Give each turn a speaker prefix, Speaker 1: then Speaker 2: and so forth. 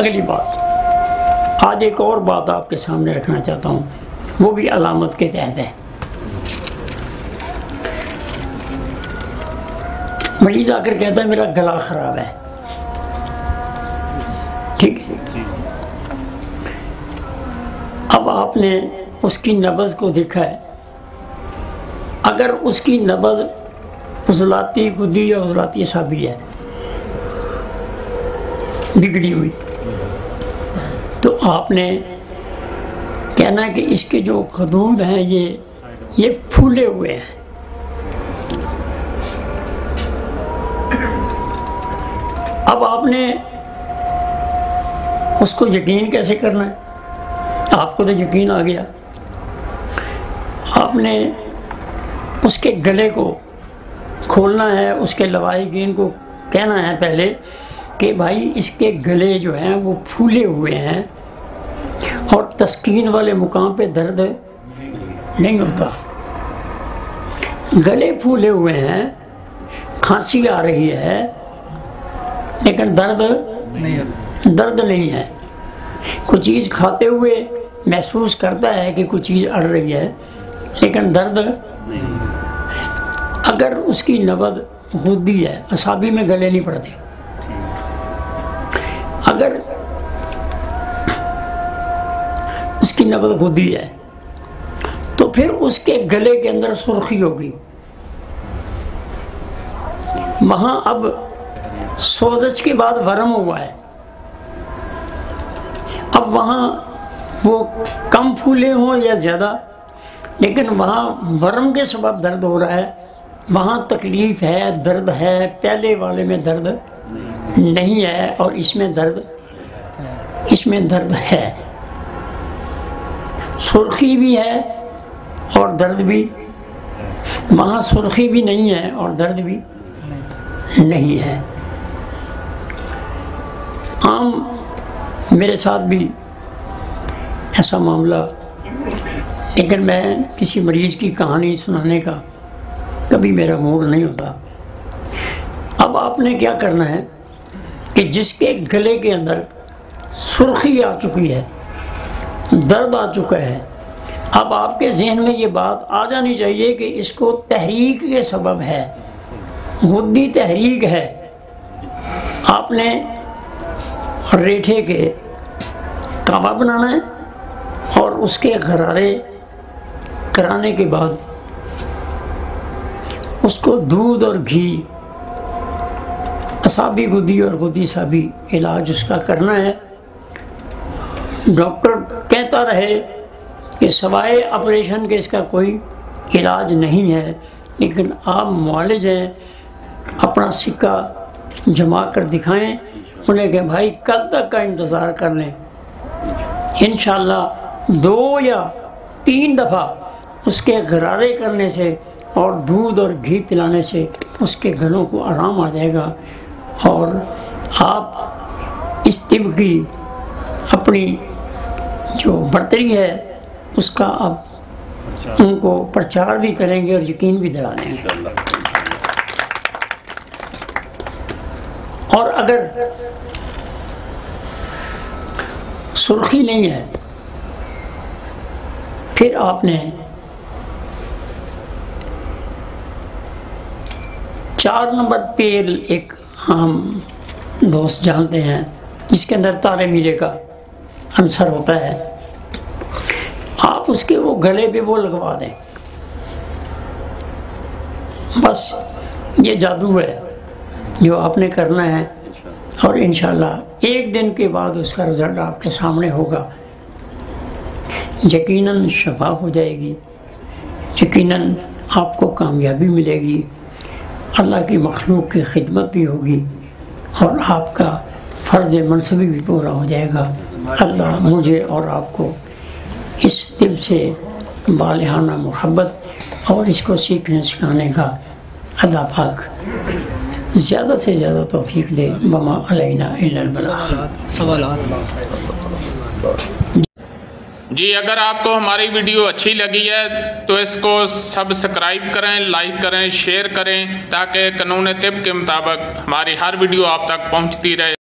Speaker 1: अगली बात, आज एक और बात आपके सामने रखना चाहता हूँ, वो भी अलामत के तहत है। मरीज आकर कहता है मेरा गला ख़राब है, ठीक है। अब आपने उसकी नब्ज़ को देखा है, अगर उसकी नब्ज़ उज़लाती गुद्दी या उज़लाती असाबी है, बिगड़ी हुई, तो आपने कहना है कि इसके जो खदूद हैं ये फूले हुए हैं। अब आपने उसको यकीन कैसे करना है? आपको तो यकीन आ गया, आपने उसके गले को खोलना है, उसके लवाहिकीन को कहना है पहले कि भाई इसके गले जो हैं वो फूले हुए हैं और तस्कीन वाले मुकाम पे दर्द नहीं होता। गले फूले हुए हैं, खांसी आ रही है, लेकिन दर्द नहीं है। कुछ चीज़ खाते हुए महसूस करता है कि कुछ चीज़ अड़ रही है, लेकिन दर्द नहीं। अगर उसकी नब्ज़ गुद्दी है, असाबी में गले नहीं पड़ते, अगर उसकी नब्ज़ गुद्दी है तो फिर उसके गले के अंदर सुर्खी होगी। वहाँ अब सोजश के बाद वरम हुआ है, अब वहाँ वो कम फूले हों या ज़्यादा, लेकिन वहाँ वरम के सबब दर्द हो रहा है, वहाँ तकलीफ़ है, दर्द है। पहले वाले में दर्द नहीं है और इसमें दर्द है। सुर्खी भी है और दर्द भी, वहाँ सुर्खी भी नहीं है और दर्द भी नहीं है। आम मेरे साथ भी ऐसा मामला, लेकिन मैं किसी मरीज़ की कहानी सुनाने का कभी मेरा मूड नहीं होता। अब आपने क्या करना है कि जिसके गले के अंदर सुर्खी आ चुकी है, दर्द आ चुका है, अब आपके जहन में ये बात आ जानी चाहिए कि इसको तहरीक के सबब है, गुद्दी तहरीक है। आपने रेठे के काबा बनाना है और उसके गरारे कराने के बाद उसको दूध और घी, असाबी गुद्दी और गुद्दी साबी इलाज उसका करना है। डॉक्टर कहता रहे कि सवाए ऑपरेशन के इसका कोई इलाज नहीं है, लेकिन आप मुआलिज हैं, अपना सिक्का जमा कर दिखाएं उन्हें कि भाई कल तक का इंतज़ार कर लें, इंशाअल्लाह 2 या 3 दफ़ा उसके गरारे करने से और दूध और घी पिलाने से उसके गलों को आराम आ जाएगा और आप इस तिब की अपनी जो बढ़तरी है उसका आप उनको प्रचार भी करेंगे और यकीन भी दिला देंगे। और अगर सुर्खी नहीं है, फिर आपने 4 नंबर तेल, एक आम दोस्त जानते हैं जिसके अंदर तारे मीरे का अंसर होता है, आप उसके वो गले पे वो लगवा दें, बस ये जादू है जो आपने करना है और इंशाअल्लाह 1 दिन के बाद उसका रिज़ल्ट आपके सामने होगा। यकीनन शफा हो जाएगी, यकीनन आपको कामयाबी मिलेगी, अल्लाह की मखलूक की खिदमत भी होगी और आपका फ़र्ज़ मनसबी भी पूरा हो जाएगा। अल्लाह मुझे और आपको इस दिल से बालिहाना मोहब्बत और इसको सीखने सिखाने का अल्लाह पाक ज़्यादा से ज़्यादा तौफीक दे। वमा अलैना इल्लल बलाग।
Speaker 2: जी, अगर आपको हमारी वीडियो अच्छी लगी है तो इसको सब्सक्राइब करें, लाइक करें, शेयर करें, ताकि कानून तिब के मुताबिक हमारी हर वीडियो आप तक पहुंचती रहे।